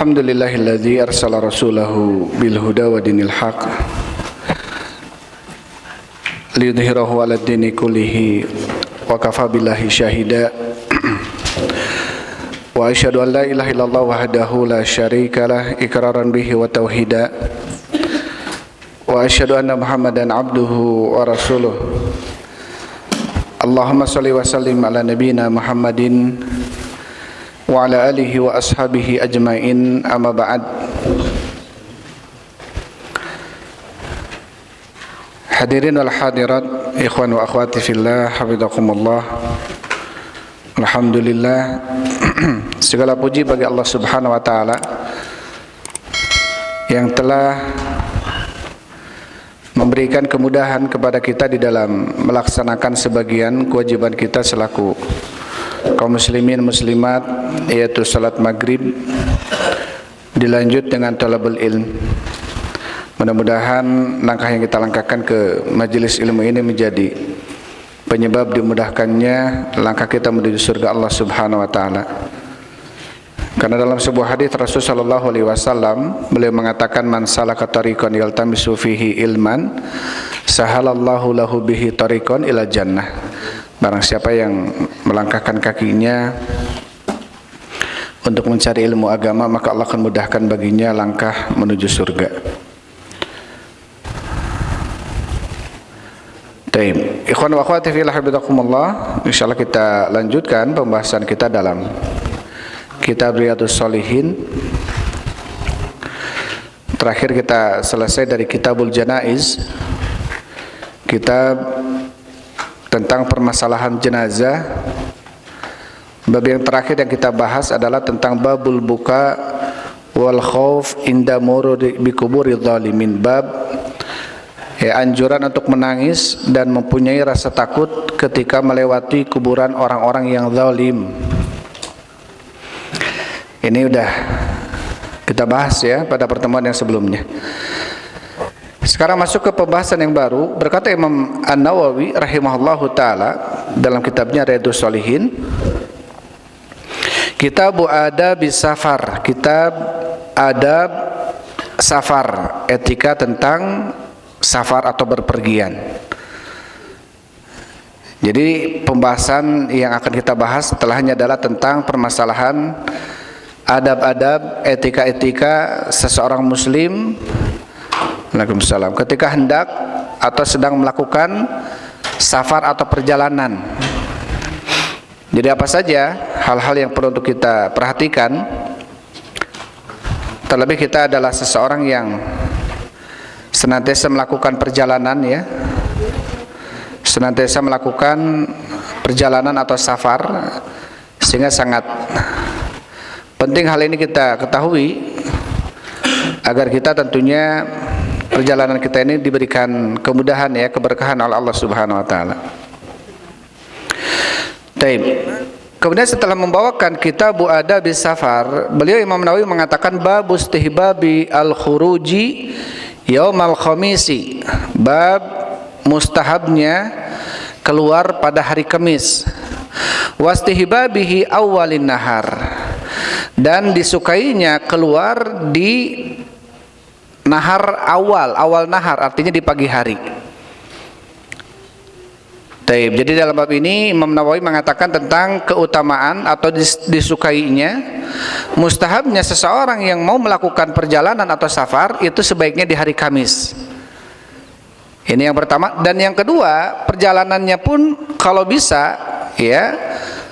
Alhamdulillahilladzi arsala rasulahu bil huda wa dinil haq liyudhhirahu 'alad dini kullihi wa kafa billahi syahida wa asyhadu an la ilaha illallah wahdahu la syarika lah iqraran bihi wa tauhida wa asyhadu anna muhammadan abduhu wa rasuluh. Allahumma shalli wa sallim ala nabiyyina Muhammadin wa ala alihi wa ashabihi ajmain, amma ba'd. Hadirin wal hadirat, ikhwan wa akhwati fillah, hafizakumullah. Alhamdulillah, segala puji bagi Allah Subhanahu wa taala yang telah memberikan kemudahan kepada kita di dalam melaksanakan sebagian kewajiban kita selaku kaum muslimin muslimat, yaitu salat maghrib dilanjut dengan talabul ilm. Mudah-mudahan langkah yang kita langkahkan ke majelis ilmu ini menjadi penyebab dimudahkannya langkah kita menuju surga Allah Subhanahu wa taala. Karena dalam sebuah hadis Rasul sallallahu alaihi wasallam beliau mengatakan, man salaka tariqan yaltamisu fihi ilman sahalallahu lahu bihi tariqan ila jannah. Barang siapa yang melangkahkan kakinya untuk mencari ilmu agama, maka Allah akan mudahkan baginya langkah menuju surga. Taib. Ikhwan wa akhwati fillah, hafizakumullah. Insyaallah kita lanjutkan pembahasan kita dalam kitab Riyadhus Shalihin. Terakhir kita selesai dari Kitabul Janaiz, kitab tentang permasalahan jenazah. Bab yang terakhir yang kita bahas adalah tentang babul buka wal khauf inda murudi bi kuburi zalimin. Bab anjuran untuk menangis dan mempunyai rasa takut ketika melewati kuburan orang-orang yang zalim. Ini udah kita bahas ya pada pertemuan yang sebelumnya. Sekarang masuk ke pembahasan yang baru. Berkata Imam An-Nawawi rahimahullahu ta'ala dalam kitabnya Riyadhus Shalihin, Kitabu Adab Safar, kitab adab safar, etika tentang safar atau berpergian. Jadi pembahasan yang akan kita bahas setelahnya adalah tentang permasalahan adab-adab, etika-etika seseorang muslim, Waalaikumsalam, ketika hendak atau sedang melakukan safar atau perjalanan. Jadi apa saja hal-hal yang perlu untuk kita perhatikan. Terlebih kita adalah seseorang yang senantiasa melakukan perjalanan ya, senantiasa melakukan perjalanan atau safar, sehingga sangat penting hal ini kita ketahui agar kita tentunya perjalanan kita ini diberikan kemudahan ya, keberkahan oleh Allah Subhanahu wa taala. Taib. Kemudian setelah membawakan Kitabu Adab Safar, beliau Imam Nawawi mengatakan bab istihbabi al-khuruji yaumal khamisi. Bab mustahabnya keluar pada hari Kamis. Wastihbabihi awwalin nahar. Dan disukainya keluar di nahar awal nahar, artinya di pagi hari. Taib. Jadi dalam bab ini Imam Nawawi mengatakan tentang keutamaan atau disukainya, mustahabnya seseorang yang mau melakukan perjalanan atau safar itu sebaiknya di hari Kamis. Ini yang pertama. Dan yang kedua, perjalanannya pun kalau bisa ya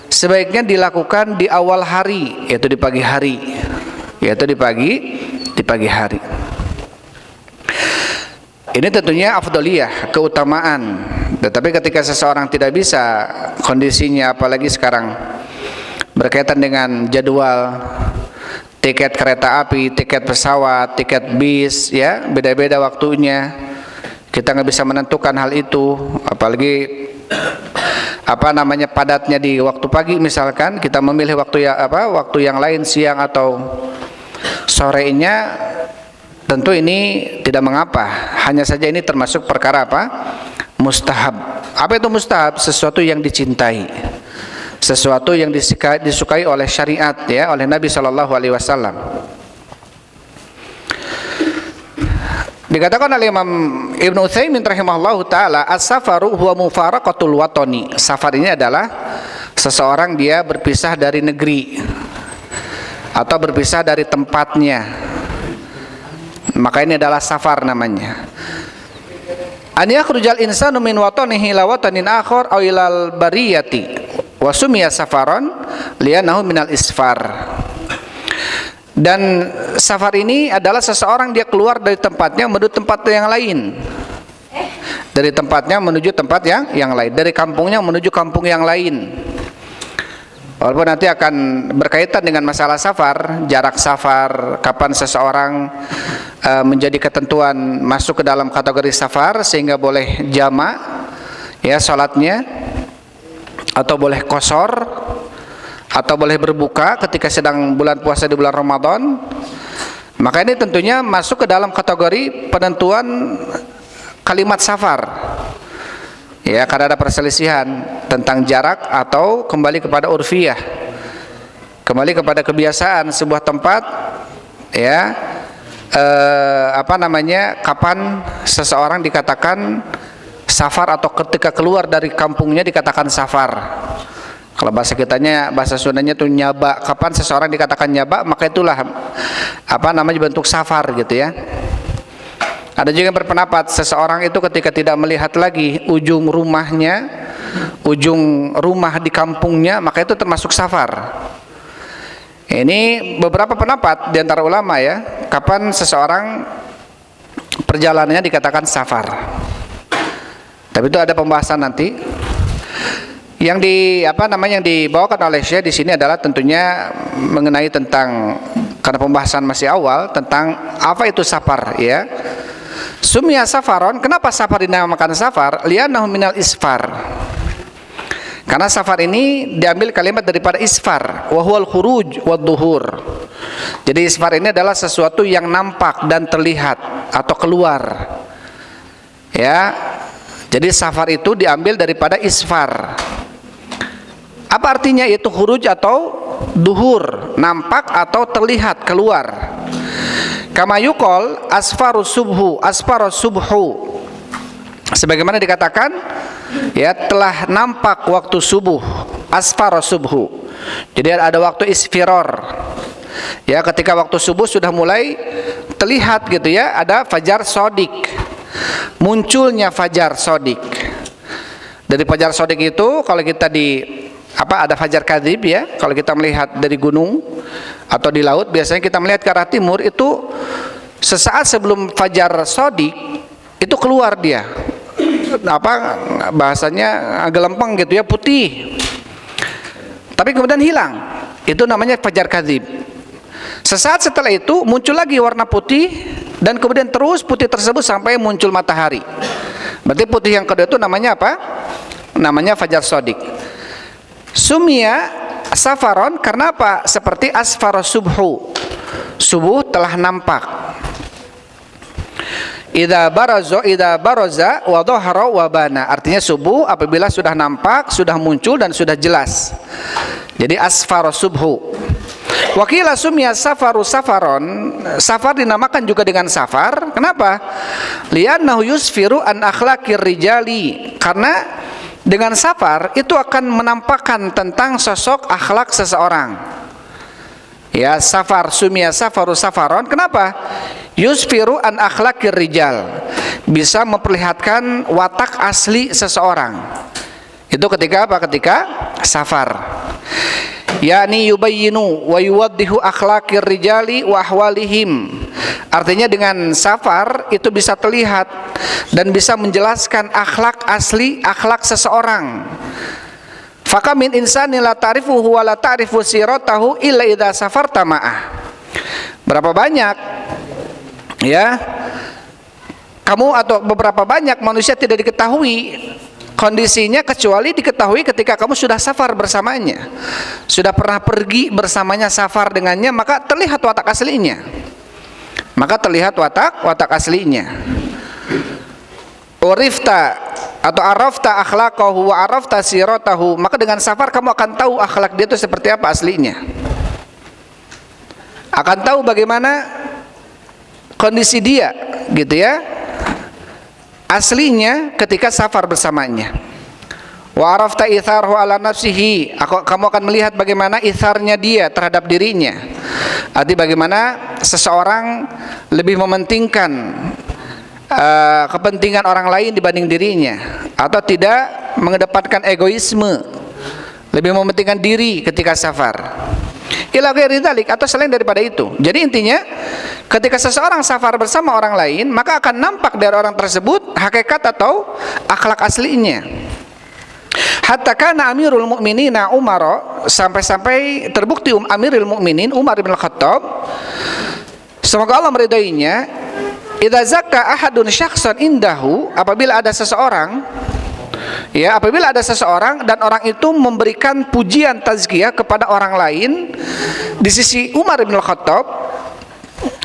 sebaiknya dilakukan di awal hari, yaitu di pagi hari, yaitu di pagi hari. Ini tentunya afdaliyah, keutamaan. Tetapi ketika seseorang tidak bisa kondisinya, apalagi sekarang berkaitan dengan jadwal tiket kereta api, tiket pesawat, tiket bis ya, beda-beda waktunya. Kita nggak bisa menentukan hal itu, apalagi padatnya di waktu pagi misalkan, kita memilih waktu yang lain, siang atau sorenya. Tentu ini tidak mengapa, hanya saja ini termasuk perkara mustahab. Apa itu mustahab? Sesuatu yang dicintai, sesuatu yang disukai oleh syariat ya, oleh Nabi SAW. Dikatakan oleh Imam Ibnu Utsaimin rahimahullahu taala, as-safaru huwa mufaraqatul watani. Safar ini adalah seseorang dia berpisah dari negeri atau berpisah dari tempatnya. Maka ini adalah safar namanya. An yakhrujal insanu min watanihi ila watanin akhar aw ilal bariyati wa sumiya safaran li'annahu minal isfar. Dan safar ini adalah seseorang dia keluar dari tempatnya menuju tempat yang lain. Dari tempatnya menuju tempat yang lain, dari kampungnya menuju kampung yang lain. Walaupun nanti akan berkaitan dengan masalah safar, jarak safar, kapan seseorang menjadi ketentuan masuk ke dalam kategori safar sehingga boleh jamak ya salatnya, atau boleh qashar, atau boleh berbuka ketika sedang bulan puasa di bulan Ramadan. Maka ini tentunya masuk ke dalam kategori penentuan kalimat safar. Ya, karena ada perselisihan tentang jarak atau kembali kepada urfiyah, kembali kepada kebiasaan sebuah tempat. Ya, kapan seseorang dikatakan safar atau ketika keluar dari kampungnya dikatakan safar. Kalau bahasa kitanya, bahasa Sundanya itu nyaba. Kapan seseorang dikatakan nyaba, maka itulah bentuk safar gitu ya. Ada juga yang berpendapat seseorang itu ketika tidak melihat lagi ujung rumahnya, ujung rumah di kampungnya, maka itu termasuk safar. Ini beberapa pendapat di antara ulama ya, kapan seseorang perjalanannya dikatakan safar. Tapi itu ada pembahasan nanti. Yang yang dibawakan oleh Syekh di sini adalah tentunya mengenai tentang, karena pembahasan masih awal, tentang apa itu safar ya. Sumya safaron, kenapa safar dinamakan safar? Li'annahu minal isfar. Karena safar ini diambil kalimat daripada isfar, wa huwal khuruj wad duhur. Jadi isfar ini adalah sesuatu yang nampak dan terlihat atau keluar. Ya. Jadi safar itu diambil daripada isfar. Apa artinya? Itu khuruj atau duhur, nampak atau terlihat keluar. Kama yuqal asfarus subhu, asfarus subhu. Sebagaimana dikatakan ya, telah nampak waktu subuh, asfarus subhu. Jadi ada waktu isfiror. Ya, ketika waktu subuh sudah mulai terlihat gitu ya, ada fajar sodik. Munculnya fajar sodik. Dari fajar sodik itu kalau kita ada fajar kadzib ya, kalau kita melihat dari gunung atau di laut, biasanya kita melihat ke arah timur, itu sesaat sebelum fajar sodik itu keluar dia, bahasanya agak lempeng gitu ya, putih, tapi kemudian hilang. Itu namanya fajar kadzib. Sesaat setelah itu muncul lagi warna putih, dan kemudian terus putih tersebut sampai muncul matahari. Berarti putih yang kedua itu namanya apa? Namanya fajar sodik. Sumia safaron, karena apa? Seperti asfaros subhu, subuh telah nampak. Idza baraza wa dhahara wa bana, artinya subuh apabila sudah nampak, sudah muncul dan sudah jelas. Jadi asfaros subhu. Wakila sumia safaru safaron, safar dinamakan juga dengan safar. Kenapa? Li'annahu yusfiru an akhlaqir rijali, karena dengan safar itu akan menampakkan tentang sosok akhlak seseorang. Ya, safar sumia safaru safaron. Kenapa? Yusfiru an akhlaqir rijal, bisa memperlihatkan watak asli seseorang. Itu ketika apa? Ketika safar. yakni yubayyinu wa yuwaddihu akhlaqir rijali wa ahwalihim. Artinya dengan safar itu bisa terlihat dan bisa menjelaskan akhlak asli, akhlak seseorang. Faka min insani la ta'rifuhu wa la ta'rifu siratahu illa idza safarta ma'ah. Berapa banyak ya kamu atau beberapa banyak manusia tidak diketahui kondisinya kecuali diketahui ketika kamu sudah safar bersamanya, sudah pernah pergi bersamanya, safar dengannya, maka terlihat watak aslinya. Maka terlihat watak aslinya. Urifta atau arafta akhlaqahu wa arafta siratahu, maka dengan safar kamu akan tahu akhlak dia itu seperti apa aslinya. Akan tahu bagaimana kondisi dia gitu ya, aslinya ketika safar bersamanya. Wa arafta itharhu ala nafsihi, kamu akan melihat bagaimana itharnya dia terhadap dirinya. Arti bagaimana seseorang lebih mementingkan kepentingan orang lain dibanding dirinya, atau tidak mengedepankan egoisme, lebih mementingkan diri ketika safar. Ila ghairi dzalik, atau selain daripada itu. Jadi intinya ketika seseorang safar bersama orang lain, maka akan nampak dari orang tersebut hakikat atau akhlak aslinya. Hatta kana Amirul Mukminin Umar, sampai-sampai terbukti Amirul Mukminin Umar bin Khattab, semoga Allah meridainya, idza zakka ahadun syakhsan indahu, apabila ada seseorang dan orang itu memberikan pujian tazkiyah kepada orang lain di sisi Umar bin Khattab.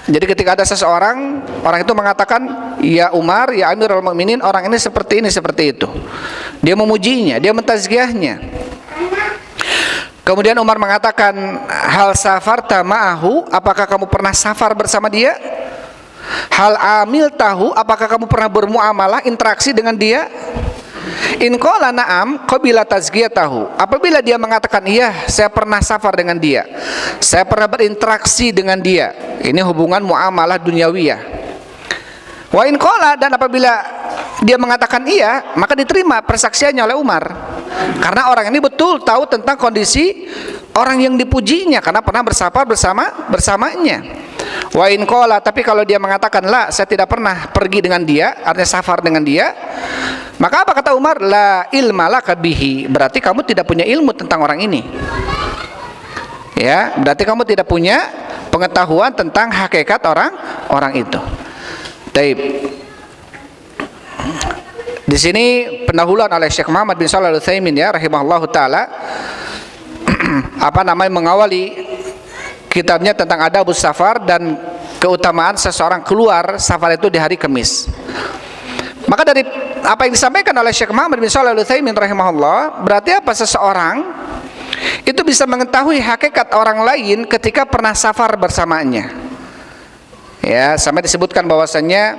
Jadi ketika ada seseorang, orang itu mengatakan, ya Umar, ya Amirul Mukminin, orang ini, seperti itu. Dia memujinya, dia mentazkiyahnya. Kemudian Umar mengatakan, hal safarta ma'ahu, apakah kamu pernah safar bersama dia? Hal amil tahu, apakah kamu pernah bermuamalah, interaksi dengan dia? In qala na'am qabila tazkiyatahu, apabila dia mengatakan iya, saya pernah safar dengan dia, saya pernah berinteraksi dengan dia, ini hubungan muamalah duniawiyah. Wa in qala, dan apabila dia mengatakan iya, maka diterima persaksiannya oleh Umar, karena orang ini betul tahu tentang kondisi orang yang dipujinya, karena pernah bersafar bersamanya. Wa in qala, tapi kalau dia mengatakan la, saya tidak pernah pergi dengan dia, artinya safar dengan dia, maka apa kata Umar? La ilma laka bihi, berarti kamu tidak punya ilmu tentang orang ini. Ya, berarti kamu tidak punya pengetahuan tentang hakikat orang itu. Taib. Di sini pendahuluan oleh Syekh Muhammad bin Shalih Al-Utsaimin ya rahimahullahu taala mengawali kitabnya tentang adabus safar dan keutamaan seseorang keluar safar itu di hari Kamis. Maka dari apa yang disampaikan oleh Syekh Muhammad bin Shalih Al-Utsaimin rahimahullah, berarti apa, seseorang itu bisa mengetahui hakikat orang lain ketika pernah safar bersamanya. Ya, sampai disebutkan bahwasannya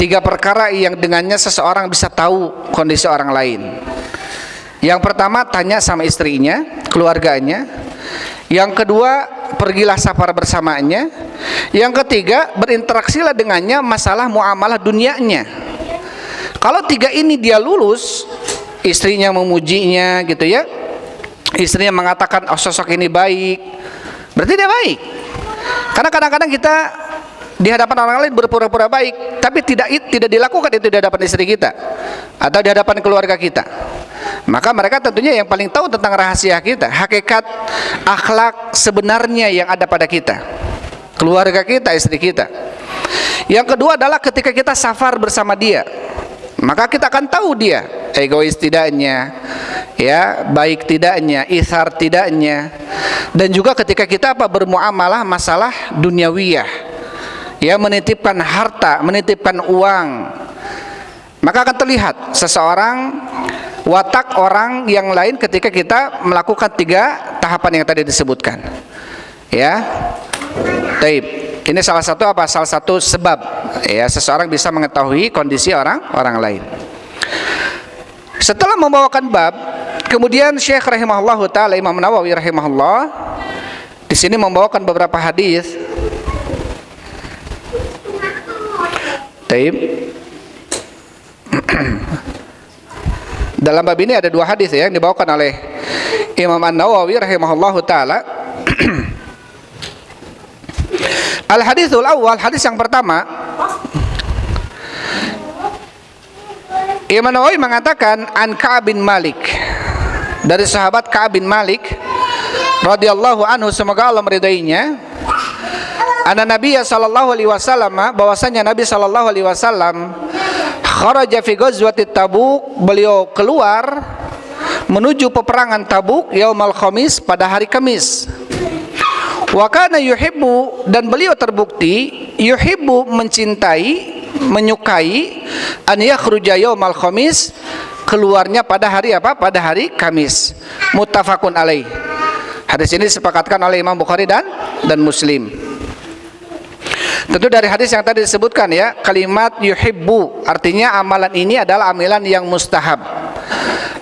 3 perkara yang dengannya seseorang bisa tahu kondisi orang lain. Yang pertama, tanya sama istrinya, keluarganya. Yang kedua, pergilah safar bersamanya. Yang ketiga, berinteraksilah dengannya masalah muamalah dunianya. Kalau 3 ini dia lulus, istrinya memujinya gitu ya, istrinya mengatakan, oh sosok ini baik, berarti dia baik. Karena kadang-kadang kita di hadapan orang lain berpura-pura baik, tapi tidak dilakukan itu di hadapan istri kita atau di hadapan keluarga kita. Maka mereka tentunya yang paling tahu tentang rahasia kita, hakikat akhlak sebenarnya yang ada pada kita, keluarga kita, istri kita. Yang kedua adalah ketika kita safar bersama dia, maka kita akan tahu dia egois tidaknya, ya, baik tidaknya, ithar tidaknya. Dan juga ketika kita bermuamalah masalah duniawiyah, ya, menitipkan harta, menitipkan uang, maka akan terlihat seseorang, watak orang yang lain ketika kita melakukan 3 tahapan yang tadi disebutkan. Ya. Taib. Ini salah satu sebab ya seseorang bisa mengetahui kondisi orang lain. Setelah membawakan bab, kemudian Syekh rahimahullahu taala, Imam Nawawi rahimahullah di sini membawakan beberapa hadis. Taib. Dalam bab ini ada 2 hadis ya, yang dibawakan oleh Imam An-Nawawi rahimahullahu taala. Al-haditsul awal, hadis yang pertama, Imam Nawawi mengatakan an Ka'ab bin Malik, dari sahabat Ka'ab bin Malik radhiyallahu anhu, semoga Allah meridainya, anna Nabiya sallallahu alaihi wasallam, bahwasanya Nabi sallallahu alaihi wasallam kharaja fi ghazwati Tabuk, beliau keluar menuju peperangan Tabuk yaumal khamis, pada hari Kamis. Wa kana yuhibbu, dan beliau terbukti yuhibbu, mencintai, menyukai, an yakhruja yaumal khamis, keluarnya pada hari apa? Pada hari Kamis. Muttafaqun alaih. Hadis ini disepakatkan oleh Imam Bukhari dan Muslim. Tentu dari hadis yang tadi disebutkan ya, kalimat yuhibbu, artinya amalan ini adalah amalan yang mustahab.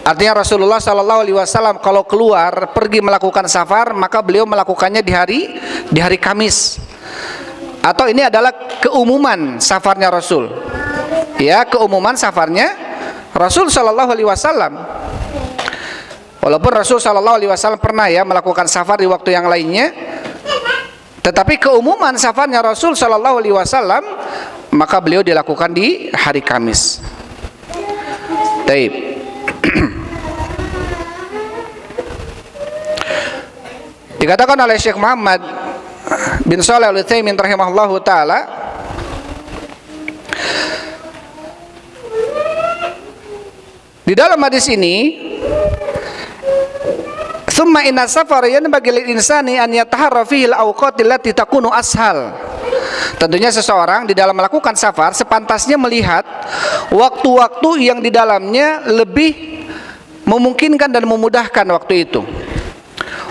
Artinya Rasulullah SAW kalau keluar pergi melakukan safar, maka beliau melakukannya di hari Kamis. Atau ini adalah keumuman safarnya Rasul. Ya, keumuman safarnya Rasul SAW. Walaupun Rasul SAW pernah ya melakukan safar di waktu yang lainnya, tetapi keumuman safarnya Rasul SAW maka beliau dilakukan di hari Kamis. Taib. Dikatakan oleh Syekh Muhammad bin Shalih Al-Utsaimin rahimahullahu taala, di dalam hadis ini, summa inna safar yanbaghi lil insani an yataharra fihi al-awqat allati takunu ashal. Tentunya seseorang di dalam melakukan safar sepantasnya melihat waktu-waktu yang di dalamnya lebih memungkinkan dan memudahkan waktu itu.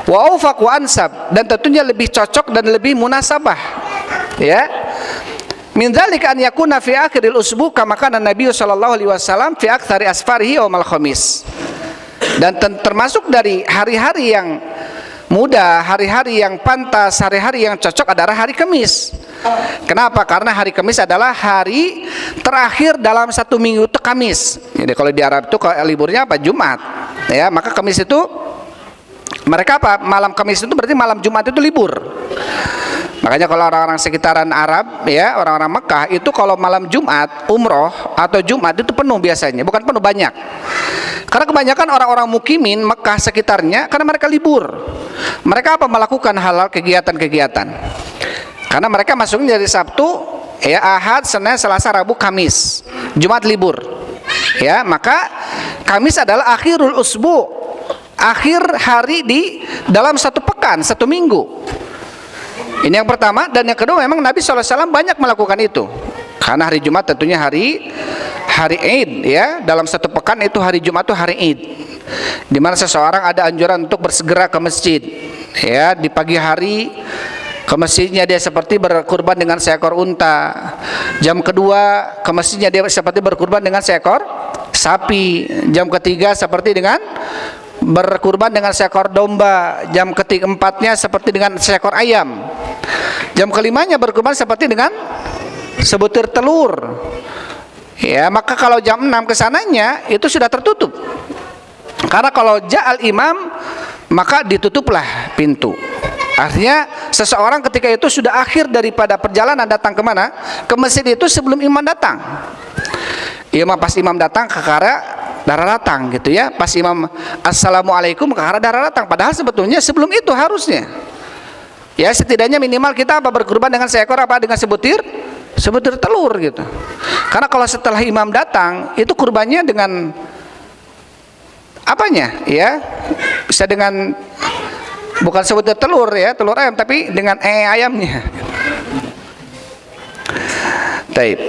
Wa awfaq wa ansab, dan tentunya lebih cocok dan lebih munasabah. Ya. Min dzalika an yakuna fi akhiril usbu kama kana Nabi sallallahu alaihi wasallam fi aktsari asfarihi yaumal khamis. Dan termasuk dari hari-hari yang mudah, hari-hari yang pantas, hari-hari yang cocok adalah hari Kamis. Kenapa? Karena hari Kamis adalah hari terakhir dalam satu minggu itu Kamis. Jadi kalau di Arab itu liburnya apa? Jumat. Ya, maka Kamis itu mereka apa? Malam Kamis itu berarti malam Jumat itu libur. Makanya kalau orang-orang sekitaran Arab ya, orang-orang Mekah itu kalau malam Jumat, umroh atau Jumat itu penuh biasanya, bukan penuh, banyak. Karena kebanyakan orang-orang mukimin Mekah sekitarnya karena mereka libur. Mereka apa? Melakukan halal kegiatan-kegiatan. Karena mereka masuknya dari Sabtu, ya, Ahad, Senin, Selasa, Rabu, Kamis. Jumat libur. Ya, maka Kamis adalah akhirul usbu, akhir hari di dalam satu pekan, satu minggu. Ini yang pertama. Dan yang kedua, memang Nabi SAW banyak melakukan itu. Karena hari Jumat tentunya hari Id, ya. Dalam satu pekan itu hari Jumat itu hari Id, di mana seseorang ada anjuran untuk bersegera ke masjid. Ya, di pagi hari ke masjidnya dia seperti berkurban dengan seekor unta. Jam kedua ke masjidnya dia seperti berkurban dengan seekor sapi. Jam ketiga seperti dengan berkurban dengan seekor domba. Jam keempatnya seperti dengan seekor ayam. Jam kelimanya berkurban seperti dengan sebutir telur. Ya, maka kalau jam 6 kesananya itu sudah tertutup. Karena kalau ja'al imam maka ditutuplah pintu. Artinya seseorang ketika itu sudah akhir daripada perjalanan datang kemana? Ke masjid itu sebelum imam datang. Ya, pas imam datang kekara darah datang gitu ya. Pas imam assalamualaikum kekara darah datang. Padahal sebetulnya sebelum itu harusnya, ya, setidaknya minimal kita apa? Berkurban dengan seekor apa? Dengan sebutir telur gitu. Karena kalau setelah imam datang itu kurbannya dengan apanya? Ya, bisa dengan bukan sebutir telur ya, telur ayam, tapi dengan ayamnya. Taib.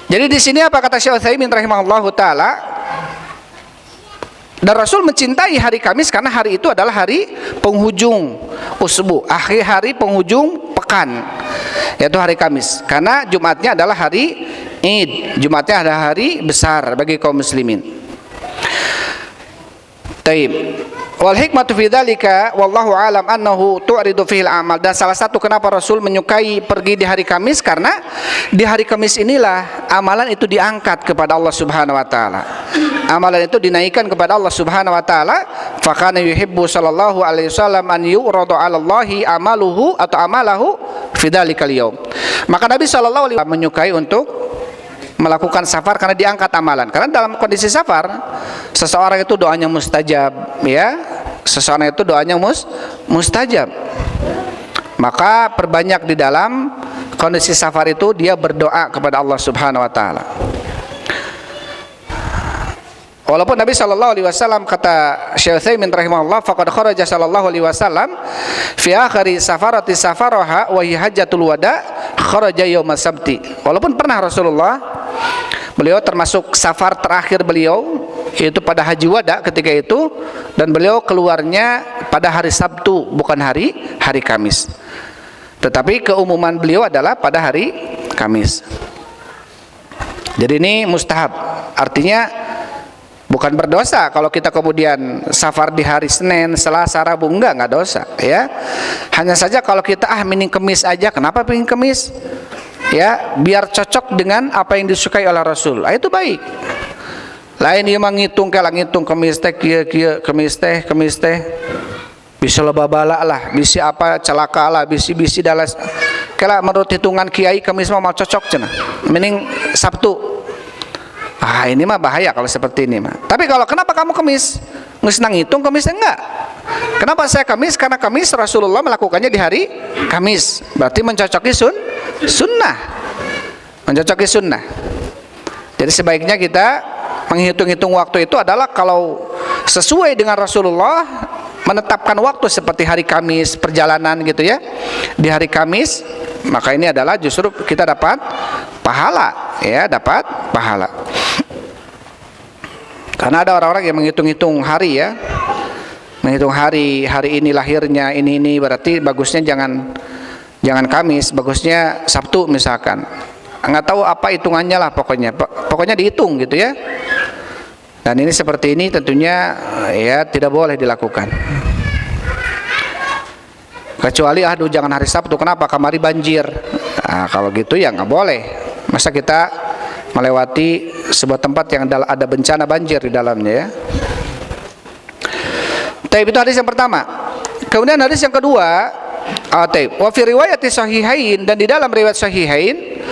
Jadi di sini apa kata Syekh Utsaimin rahimahullahu taala? Dan Rasul mencintai hari Kamis karena hari itu adalah hari penghujung usbu, akhir hari penghujung pekan, yaitu hari Kamis. Karena Jumatnya adalah hari Id, Jumatnya adalah hari besar bagi kaum muslimin. Taib. Wal hikmatu fi dzalika wallahu alam annahu tu'ridu fil amal. Dan salah satu kenapa Rasul menyukai pergi di hari Kamis, karena di hari Kamis inilah amalan itu diangkat kepada Allah Subhanahu wa taala. Amalan itu dinaikkan kepada Allah Subhanahu wa taala. Fa kana yuhibbu sallallahu alaihi wasallam an yu'radu 'ala Allahi amaluhu atau amalahu fi dzalikal yaum. Maka Nabi sallallahu alaihi wasallam menyukai untuk melakukan safar karena diangkat amalan. Karena dalam kondisi safar seseorang itu doanya mustajab, ya. Seseorang itu doanya mustajab. Maka perbanyak di dalam kondisi safar itu dia berdoa kepada Allah Subhanahu wa taala. Walaupun Nabi sallallahu alaihi wasallam, kata Syekh Utsaimin rahimahullah, faqad kharaja sallallahu alaihi wasallam fi akhiri safarati safaraha wa hiya hajjatul wada kharaja yaum sabti. Walaupun pernah Rasulullah, beliau termasuk safar terakhir beliau yaitu pada haji wada ketika itu, dan beliau keluarnya pada hari Sabtu bukan hari Kamis. Tetapi keumuman beliau adalah pada hari Kamis. Jadi ini mustahab, artinya bukan berdosa kalau kita kemudian safar di hari Senin, Selasa, Rabu, enggak dosa ya. Hanya saja kalau kita mending Kemis aja. Kenapa pengen Kemis? Ya, biar cocok dengan apa yang disukai oleh Rasul. Itu baik. Lain dia menghitung kayak ngitung Kemis teh kieu Kemis teh bisa lebabala lah, bisa apa celaka lah, bisi dalas. Kalau menurut hitungan kiai Kemis mau cocok cenah. Mending Sabtu. Ini mah bahaya kalau seperti ini mah. Tapi kalau kenapa kamu Kemis? Nges nang hitung Kemisnya enggak. Kenapa saya Kamis? Karena Kamis Rasulullah melakukannya di hari Kamis. Berarti mencocoki sunnah. Mencocoki sunnah. Jadi sebaiknya kita menghitung-hitung waktu itu adalah kalau sesuai dengan Rasulullah menetapkan waktu seperti hari Kamis perjalanan gitu ya. Di hari Kamis, maka ini adalah justru kita dapat pahala ya, dapat pahala. Karena ada orang-orang yang menghitung-hitung hari ya. Menghitung hari ini lahirnya ini berarti bagusnya jangan Kamis, bagusnya Sabtu misalkan. Nggak tahu apa hitungannya lah pokoknya dihitung gitu ya. Dan ini seperti ini tentunya ya tidak boleh dilakukan. Kecuali jangan hari Sabtu, kenapa? Kamari banjir. Kalau gitu ya nggak boleh. Masa kita melewati sebuah tempat yang ada bencana banjir di dalamnya ya. Itu hadis yang pertama. Kemudian hadis yang kedua, wa fi riwayati sahihain, dan di dalam riwayat sahihain,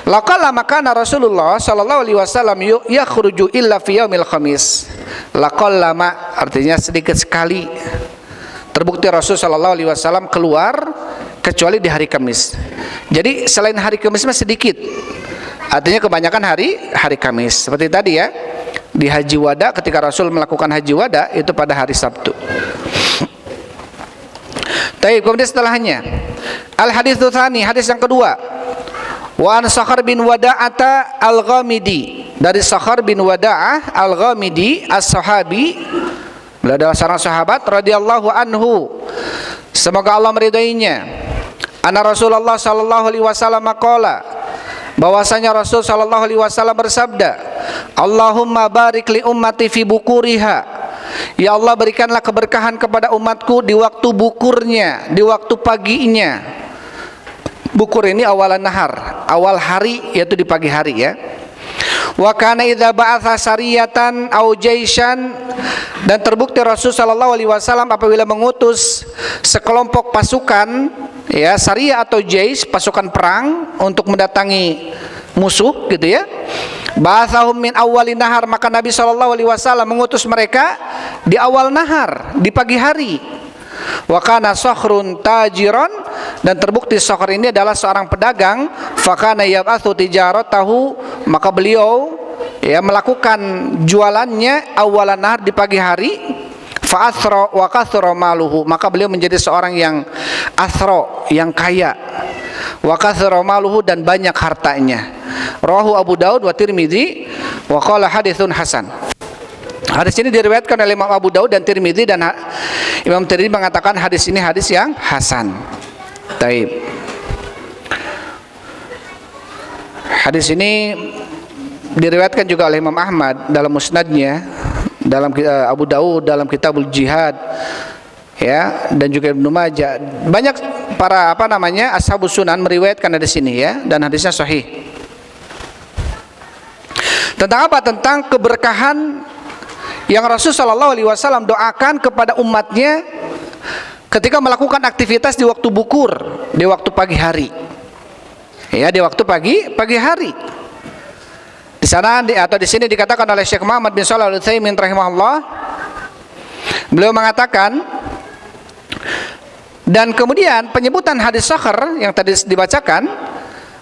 laqalla makana Rasulullah sallallahu alaihi wasallam yakhruju illa fi yaumil khamis. Laqalla artinya sedikit sekali. Terbukti Rasul sallallahu alaihi wasallam keluar kecuali di hari Kamis. Jadi selain hari Kamis mah sedikit. Artinya kebanyakan hari Kamis. Seperti tadi ya, di Haji Wada, ketika Rasul melakukan Haji Wada itu pada hari Sabtu. Kemudian setelahnya al-hadits tsani, hadis yang kedua. Wa an Sakhar bin Wada'ata al-Ghamidi, dari Sakhar bin Wada'ah al-Ghamidi as-sahabi, beliau adalah seorang sahabat radhiyallahu anhu, semoga Allah meridainya. Anna Rasulullah sallallahu alaihi wasallam qala, bahwasanya Rasul sallallahu alaihi wasallam bersabda, Allahumma barik li ummati fi bukuriha. Ya Allah, berikanlah keberkahan kepada umatku di waktu bukurnya, di waktu paginya. Bukur ini awalan nahar, awal hari, yaitu di pagi hari ya. Wa kana idza ba'atha sariyatan aw jaishan, dan terbukti Rasul sallallahu alaihi wasallam apabila mengutus sekelompok pasukan ya, sariyah atau jais, pasukan perang untuk mendatangi musuh gitu ya. Ba'athahum min awwalin nahar, maka Nabi sallallahu alaihi wasallam mengutus mereka di awal nahar, di pagi hari. Wa kana Sakhrun tajiran, dan terbukti Sakhr ini adalah seorang pedagang. Fa kana yab'atsu tijaratahu, maka beliau ya melakukan jualannya awalan nahar di pagi hari. Fa athra wa kathra maluhu, maka beliau menjadi seorang yang athra, yang kaya. Wa kathra maluhu, dan banyak hartanya. Rawahu Abu Daud wa Tirmidzi wa qala haditsun hasan. Hadis ini diriwayatkan oleh Imam Abu Daud dan Tirmidzi, dan Imam Tirmidzi mengatakan hadis ini hadis yang hasan. Taib. Hadis ini diriwayatkan juga oleh Imam Ahmad dalam musnadnya, dalam Abu Daud dalam Kitabul Jihad ya, dan juga Ibnu Majah. Banyak para ashabus sunan meriwayatkan hadis ini ya, dan hadisnya sahih. Tentang apa? Tentang keberkahan yang Rasul sallallahu alaihi wasallam doakan kepada umatnya ketika melakukan aktivitas di waktu bukur, di waktu pagi hari. Ya, di waktu pagi hari. Di sana atau di sini dikatakan oleh Syekh Muhammad bin Shalih Al-Utsaimin rahimahullah, beliau mengatakan, dan kemudian penyebutan hadis Sakhr yang tadi dibacakan,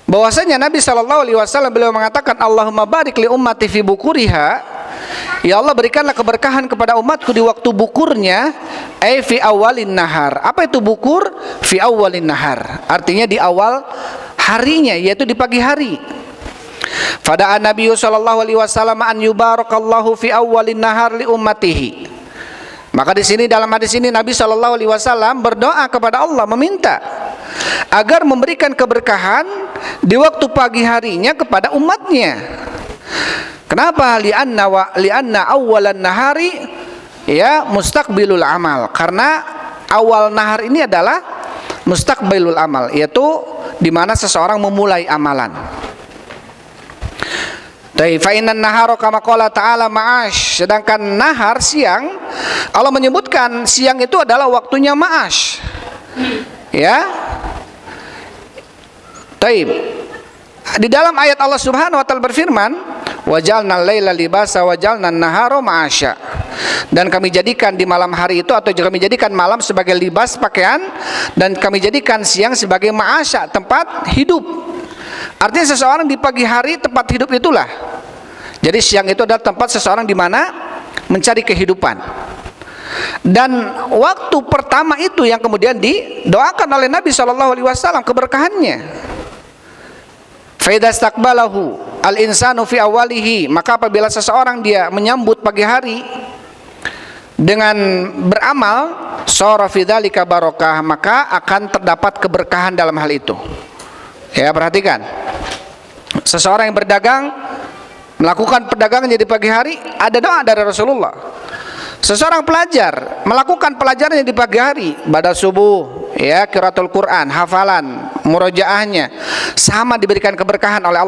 bahwasanya Nabi sallallahu alaihi wasallam beliau mengatakan, Allahumma barik li ummati fi bukuriha, ya Allah, berikanlah keberkahan kepada umatku di waktu bukurnya, fi awalin nahar. Apa itu bukur? Fi awalin nahar, artinya di awal harinya, yaitu di pagi hari. Fada'an Nabi sallallahu alaihi wasallam an yubarakallahu fi awalin nahar li ummatihi. Maka di sini dalam hadis ini Nabi sallallahu alaihi wasallam berdoa kepada Allah, meminta agar memberikan keberkahan di waktu pagi harinya kepada umatnya. Kenapa? Lianna awwalan nahari ya mustaqbilul amal. Karena awal nahar ini adalah mustaqbilul amal, yaitu di mana seseorang memulai amalan. Fa innan nahara kama qala ta'ala ma'ash. Sedangkan nahar siang, Allah menyebutkan siang itu adalah waktunya ma'ash. Ya. Taib. Di dalam ayat Allah Subhanahu wa taala berfirman, "Wa ja'alnal laila libasa wa ja'alnan nahara ma'asya." Dan kami jadikan di malam hari itu, atau kami jadikan malam sebagai libas pakaian, dan kami jadikan siang sebagai ma'asya, tempat hidup. Artinya seseorang di pagi hari tempat hidup itulah. Jadi siang itu adalah tempat seseorang di mana mencari kehidupan. Dan waktu pertama itu yang kemudian didoakan oleh Nabi SAW keberkahannya. Fa idza istaqbalahu al-insanu fi awalihi, maka apabila seseorang dia menyambut pagi hari dengan beramal, sara fi dzalika barakah, maka akan terdapat keberkahan dalam hal itu. Ya, perhatikan. Seseorang yang berdagang melakukan perdagangannya di pagi hari, ada doa dari Rasulullah. Seseorang pelajar melakukan pelajarannya di pagi hari, pada subuh, ya, qiraatul Quran, hafalan, murojaahnya, sama diberikan keberkahan oleh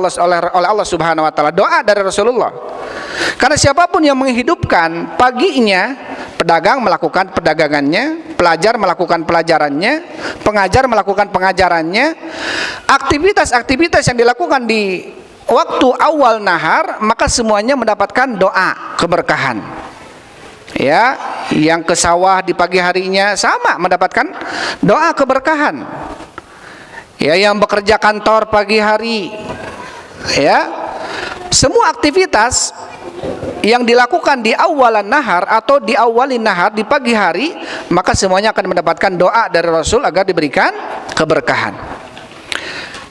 Allah Subhanahu wa taala. Doa dari Rasulullah. Karena siapapun yang menghidupkan paginya, pedagang melakukan perdagangannya, pelajar melakukan pelajarannya, pengajar melakukan pengajarannya, aktivitas-aktivitas yang dilakukan di waktu awal nahar, maka semuanya mendapatkan doa keberkahan. Ya, yang ke sawah di pagi harinya sama mendapatkan doa keberkahan. Ya, yang bekerja kantor pagi hari, ya, semua aktivitas yang dilakukan di awalan nahar atau di awalin nahar di pagi hari, maka semuanya akan mendapatkan doa dari Rasul agar diberikan keberkahan.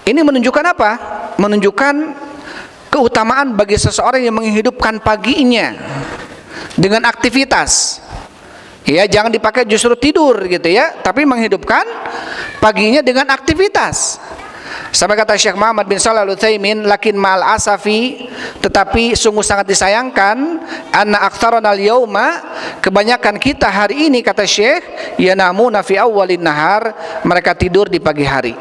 Ini menunjukkan apa? Menunjukkan keutamaan bagi seseorang yang menghidupkan paginya dengan aktivitas. Ya, jangan dipakai justru tidur gitu ya, tapi menghidupkan paginya dengan aktivitas. Sampai kata Syekh Muhammad bin Shalih Al-Utsaimin, lakin ma'al asafi, tetapi sungguh sangat disayangkan, anna aktsarana al-yauma, kebanyakan kita hari ini, kata Syekh, yanamuna fi awwalin nahar, mereka tidur di pagi hari.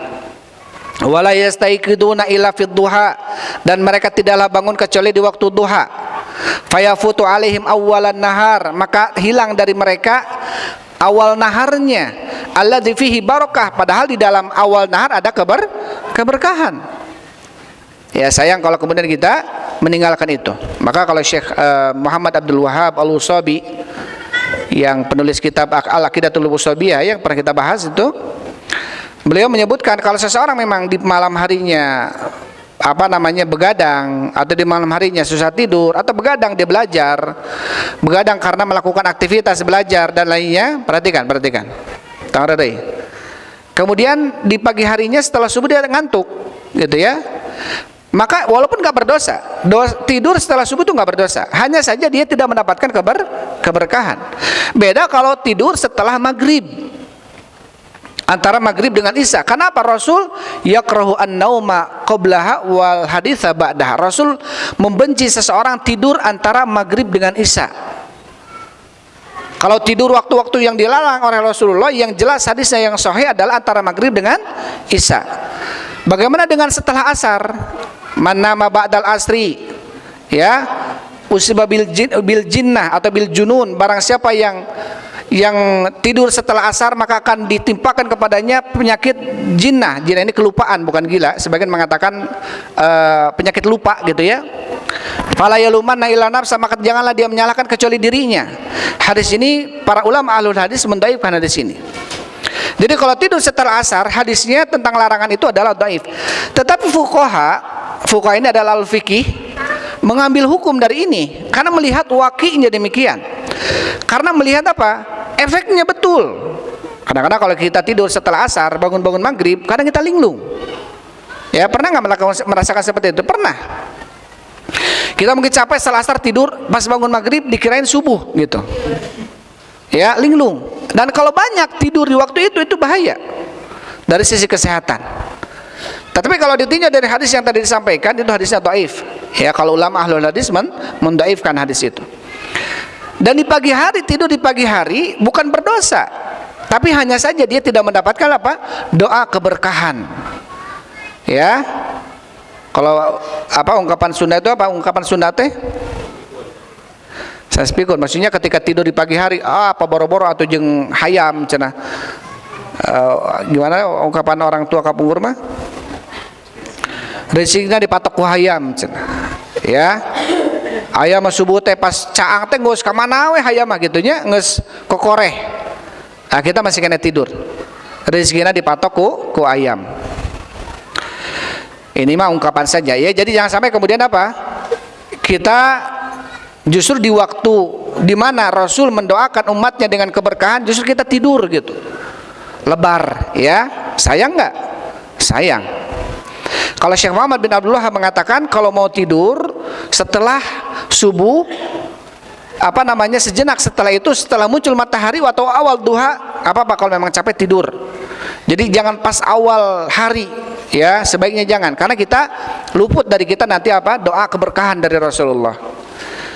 Wala yastaiqiduna illa fid duha, dan mereka tidaklah bangun kecuali di waktu duha. Fayafutu alaihim awwalan nahar, maka hilang dari mereka awal naharnya, alladzi fihi barakah, padahal di dalam awal nahar ada keberkahan. Ya, sayang kalau kemudian kita meninggalkan itu. Maka kalau Syekh Muhammad Abdul Wahhab Al-Usabi, yang penulis kitab Al-Aqidatul Washabiyah yang pernah kita bahas itu, beliau menyebutkan kalau seseorang memang di malam harinya begadang, atau di malam harinya susah tidur, atau begadang dia belajar, begadang karena melakukan aktivitas belajar dan lainnya, perhatikan. Kemudian di pagi harinya setelah subuh dia ngantuk, gitu ya. Maka walaupun nggak berdosa, tidur setelah subuh itu nggak berdosa. Hanya saja dia tidak mendapatkan keberkahan. Beda kalau tidur setelah maghrib, antara maghrib dengan isya. Kenapa Rasul yakrahu an-nauma qablaha wal haditsa ba'daha? Rasul membenci seseorang tidur antara maghrib dengan isya. Kalau tidur waktu-waktu yang dilarang oleh Rasulullah, yang jelas hadisnya yang sahih adalah antara maghrib dengan isya. Bagaimana dengan setelah asar? Man nama ba'dal asri, ya, usiba bil jinnah atau bil junun, barang siapa yang tidur setelah asar maka akan ditimpakan kepadanya penyakit jinnah. Jinnah ini kelupaan, bukan gila. Sebagian mengatakan penyakit lupa gitu ya. Fala yalumanna illa nafsa, maka janganlah dia menyalahkan kecuali dirinya. Hadis ini para ulama ahlul hadis mendhaifkan hadis ini. Jadi kalau tidur setelah asar, hadisnya tentang larangan itu adalah dhaif. Tetapi fuqaha ini adalah al-fiqih, mengambil hukum dari ini karena melihat waqi'nya demikian. Karena melihat apa? Efeknya betul. Kadang-kadang kalau kita tidur setelah asar, bangun-bangun maghrib, kadang kita linglung. Ya, pernah nggak merasakan seperti itu? Pernah. Kita mungkin capek setelah asar tidur, pas bangun maghrib dikirain subuh gitu. Ya, linglung. Dan kalau banyak tidur di waktu itu bahaya. dari sisi kesehatan. Tetapi kalau ditinjau dari hadis yang tadi disampaikan, itu hadisnya dhaif. Ya, kalau ulama ahlul hadis mendhaifkan hadis itu. Dan di pagi hari, tidur di pagi hari bukan berdosa, tapi hanya saja dia tidak mendapatkan apa? Doa keberkahan. Ya. Kalau apa ungkapan Sunda itu apa ungkapan Sunda teh? Saya pikir maksudnya ketika tidur di pagi hari, apa boro-boro atau jeung hayam cenah. Gimana ungkapan orang tua kapungkur mah? Rezekinya dipatok ku hayam cenah. Ya. Ayam subuh teh pas caang teh geus ka mana we hayam mah kitu nya geus kokoreh. Nah, kita masih kena tidur. Rezekinya dipatok ku ayam. Ini mah ungkapan saja ya. Jadi jangan sampai kemudian apa? Kita justru di waktu di mana Rasul mendoakan umatnya dengan keberkahan, justru kita tidur gitu. Lebar ya. Sayang enggak? Sayang. Kalau Syekh Muhammad bin Abdullah mengatakan kalau mau tidur setelah subuh, apa namanya, sejenak setelah itu, setelah muncul matahari atau awal duha, apa kalau memang capek tidur. Jadi jangan pas awal hari, ya sebaiknya jangan, karena kita luput dari kita nanti apa, doa keberkahan dari Rasulullah.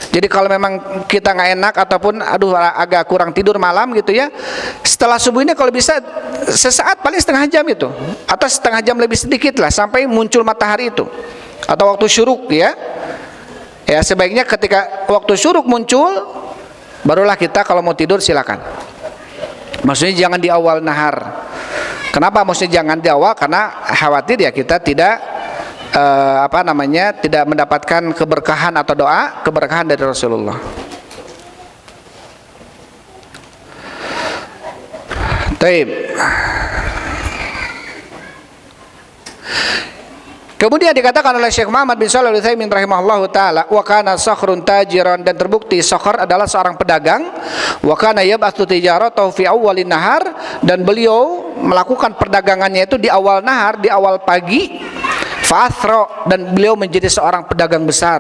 Jadi kalau memang kita nggak enak ataupun aduh agak kurang tidur malam gitu ya, setelah subuh ini kalau bisa sesaat, paling setengah jam itu, atau setengah jam lebih sedikit lah sampai muncul matahari itu, atau waktu syuruk ya. Ya sebaiknya ketika waktu syuruk muncul, barulah kita kalau mau tidur silakan. Maksudnya jangan di awal nahar. Kenapa maksudnya jangan di awal? Karena khawatir ya kita tidak tidak mendapatkan keberkahan atau doa keberkahan dari Rasulullah. Taib. Kemudian dikatakan oleh Syekh Muhammad bin Shalih Al-Utsaimin rahimahullahu taala, wa kana Sakhrun tajiran, dan terbukti Sakhr adalah seorang pedagang, wa kana yab'atsu tijaratahu fi awwalin nahar, dan beliau melakukan perdagangannya itu di awal nahar, di awal pagi. Fa'athra, dan beliau menjadi seorang pedagang besar.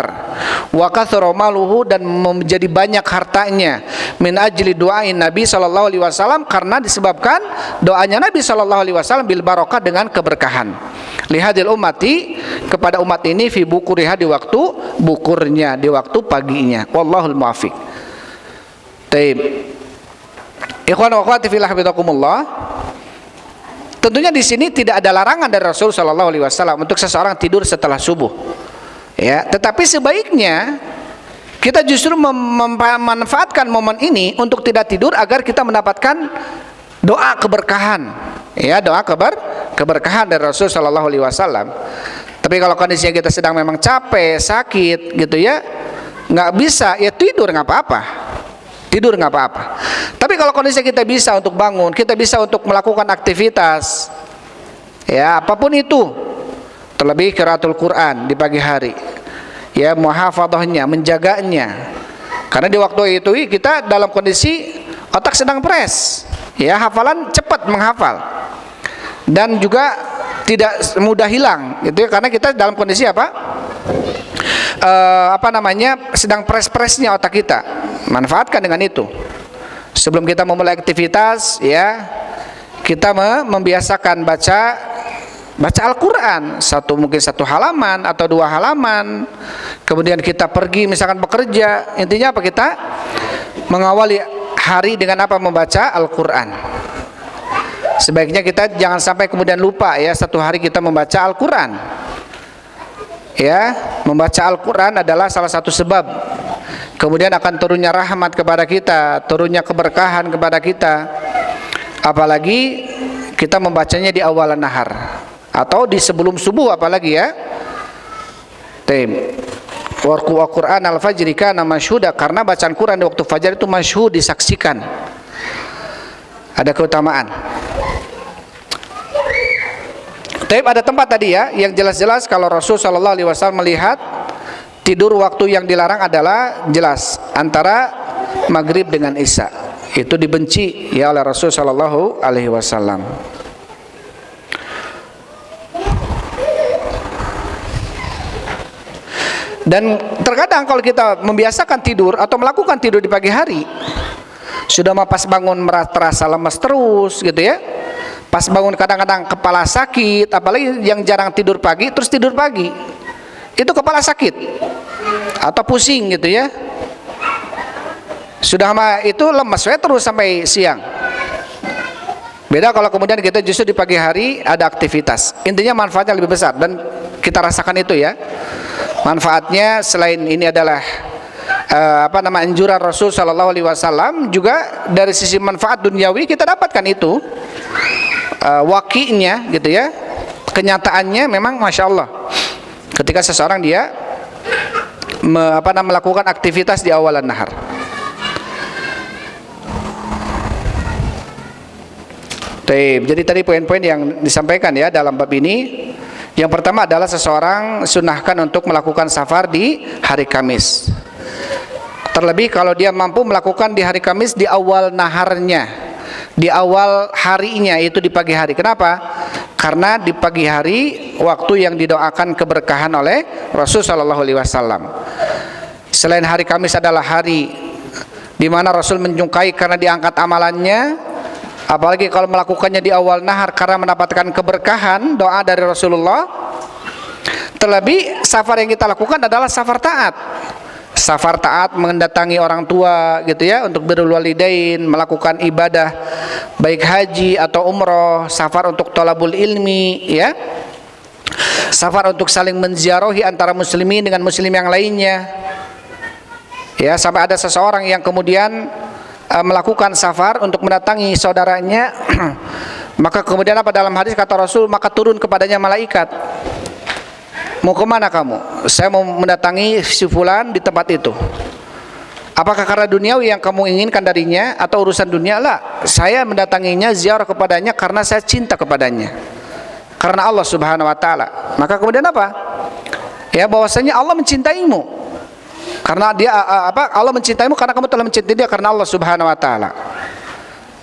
Wa kathara maluhu, dan menjadi banyak hartanya. Min ajli du'ain Nabi sallallahu alaihi wasallam, karena disebabkan doanya Nabi sallallahu alaihi wasallam bil barakah, dengan keberkahan. Lihadil ummati, kepada umat ini, fi bukuriha, di waktu bukurnya, di waktu paginya. Wallahul muwaffiq. Taib. Ikhwan wa akhwati fillah hafizakumullah. Tentunya di sini tidak ada larangan dari Rasul Shallallahu Alaihi Wasallam untuk seseorang tidur setelah subuh, ya. Tetapi sebaiknya kita justru memanfaatkan momen ini untuk tidak tidur agar kita mendapatkan doa keberkahan, ya, doa keberkahan dari Rasul Shallallahu Alaihi Wasallam. Tapi kalau kondisinya kita sedang memang capek, sakit, gitu ya, nggak bisa, ya tidur nggak apa-apa. Tidur nggak apa-apa. Tapi kalau kondisi kita bisa untuk bangun, kita bisa untuk melakukan aktivitas, ya apapun itu, terlebih qiraatul Quran di pagi hari, ya muhafadzahnya, menjaganya. Karena di waktu itu kita dalam kondisi otak sedang fresh, ya hafalan cepat menghafal, dan juga tidak mudah hilang, gitu ya, karena kita dalam kondisi sedang press-pressnya otak kita. Manfaatkan dengan itu. Sebelum kita memulai aktivitas, ya kita membiasakan baca Al-Quran, mungkin satu halaman atau 2 halaman. Kemudian kita pergi misalkan bekerja, intinya apa, kita mengawali hari dengan apa, membaca Al-Quran. Sebaiknya kita jangan sampai kemudian lupa, ya, satu hari kita membaca Al-Quran. Ya, membaca Al-Quran adalah salah satu sebab kemudian akan turunnya rahmat kepada kita, turunnya keberkahan kepada kita. Apalagi kita membacanya di awal nahar atau di sebelum subuh, apalagi ya. Warqu Al-Quran al-fajri kana masyhuda, karena bacaan Quran di waktu fajar itu masyhud, disaksikan. Ada keutamaan. Tapi ada tempat tadi ya, yang jelas-jelas kalau Rasul Shallallahu Alaihi Wasallam melihat tidur waktu yang dilarang adalah jelas antara maghrib dengan isya, itu dibenci ya oleh Rasul Shallallahu Alaihi Wasallam. Dan terkadang kalau kita membiasakan tidur atau melakukan tidur di pagi hari, sudah pas bangun terasa lemas terus gitu ya, Pas bangun kadang-kadang kepala sakit, apalagi yang jarang tidur pagi, terus tidur pagi, itu kepala sakit atau pusing gitu ya. Sudah itu lemas terus sampai siang. Beda kalau kemudian kita justru di pagi hari ada aktivitas. Intinya manfaatnya lebih besar dan kita rasakan itu ya. Manfaatnya selain ini adalah anjuran Rasul Shallallahu Alaihi Wasallam, juga dari sisi manfaat duniawi kita dapatkan itu. Wakinya gitu ya, kenyataannya memang masya Allah. Ketika seseorang dia melakukan aktivitas di awalan nahar. Jadi tadi poin-poin yang disampaikan ya dalam bab ini. Yang pertama adalah seseorang sunahkan untuk melakukan safar di hari Kamis. Terlebih kalau dia mampu melakukan di hari Kamis di awal naharnya, di awal harinya, itu di pagi hari. Kenapa? Karena di pagi hari waktu yang didoakan keberkahan oleh Rasul Shallallahu Alaihi Wasallam. Selain hari Kamis adalah hari di mana Rasul menyukai karena diangkat amalannya. Apalagi kalau melakukannya di awal nahar karena mendapatkan keberkahan doa dari Rasulullah. Terlebih safar yang kita lakukan adalah safar taat. Safar taat mendatangi orang tua gitu ya, untuk birrul walidain, melakukan ibadah baik haji atau umroh, safar untuk thalabul ilmi ya. Safar untuk saling menziarahi antara muslimin dengan muslim yang lainnya. Ya, sampai ada seseorang yang kemudian melakukan safar untuk mendatangi saudaranya, maka kemudian apa dalam hadis kata Rasul, maka turun kepadanya malaikat. Mau kemana kamu? Saya mau mendatangi si fulan di tempat itu. Apakah karena duniawi yang kamu inginkan darinya atau urusan dunia? Lah, saya mendatanginya ziarah kepadanya karena saya cinta kepadanya, karena Allah Subhanahu Wa Taala. Maka kemudian apa? Ya, bahwasanya Allah mencintaimu. Karena dia Allah mencintaimu karena kamu telah mencintai dia karena Allah Subhanahu Wa Taala.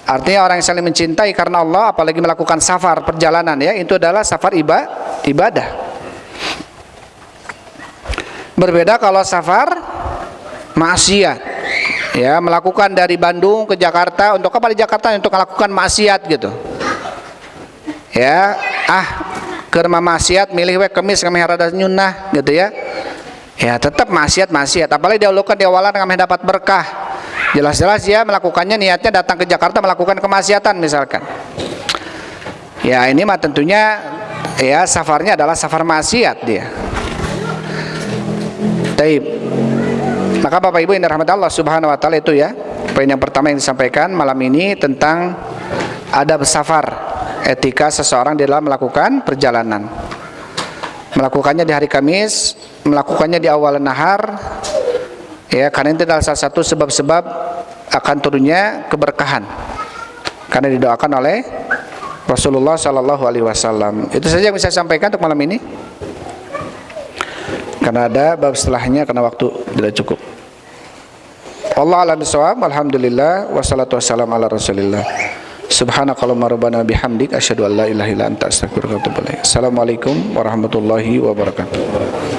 Artinya orang yang saling mencintai karena Allah, apalagi melakukan safar perjalanan ya, itu adalah safar ibadah. Berbeda kalau safar maksiat. Ya, melakukan dari Bandung ke Jakarta, untuk apa di Jakarta? Untuk melakukan maksiat gitu. Ya, ke rumah maksiat milih kemis kami harada nyunah gitu ya. Ya, tetap maksiat, apalagi dahulukan di awalan kami dapat berkah. Jelas-jelas ya melakukannya niatnya datang ke Jakarta melakukan kemaksiatan misalkan. Ya, ini mah tentunya ya safarnya adalah safar maksiat dia. Taib. Maka Bapak Ibu yang dirahmati Allah Subhanahu Wa Taala, itu ya poin yang pertama yang disampaikan malam ini tentang adab safar, etika seseorang di dalam melakukan perjalanan. Melakukannya di hari Kamis, melakukannya di awal nahar, ya, karena itu adalah salah satu sebab-sebab akan turunnya keberkahan, karena didoakan oleh Rasulullah Sallallahu Alaihi Wasallam. Itu saja yang bisa saya sampaikan untuk malam ini, karena ada bab setelahnya karena waktu tidak cukup. Allah a'lam bishawab. Alhamdulillah wassalatu wassalamu ala Rasulillah. Subhanakallahumma rabbana bihamdik asyhadu an la ilaha illa anta astaghfiruka wa atubu ilaik. Assalamualaikum warahmatullahi wabarakatuh.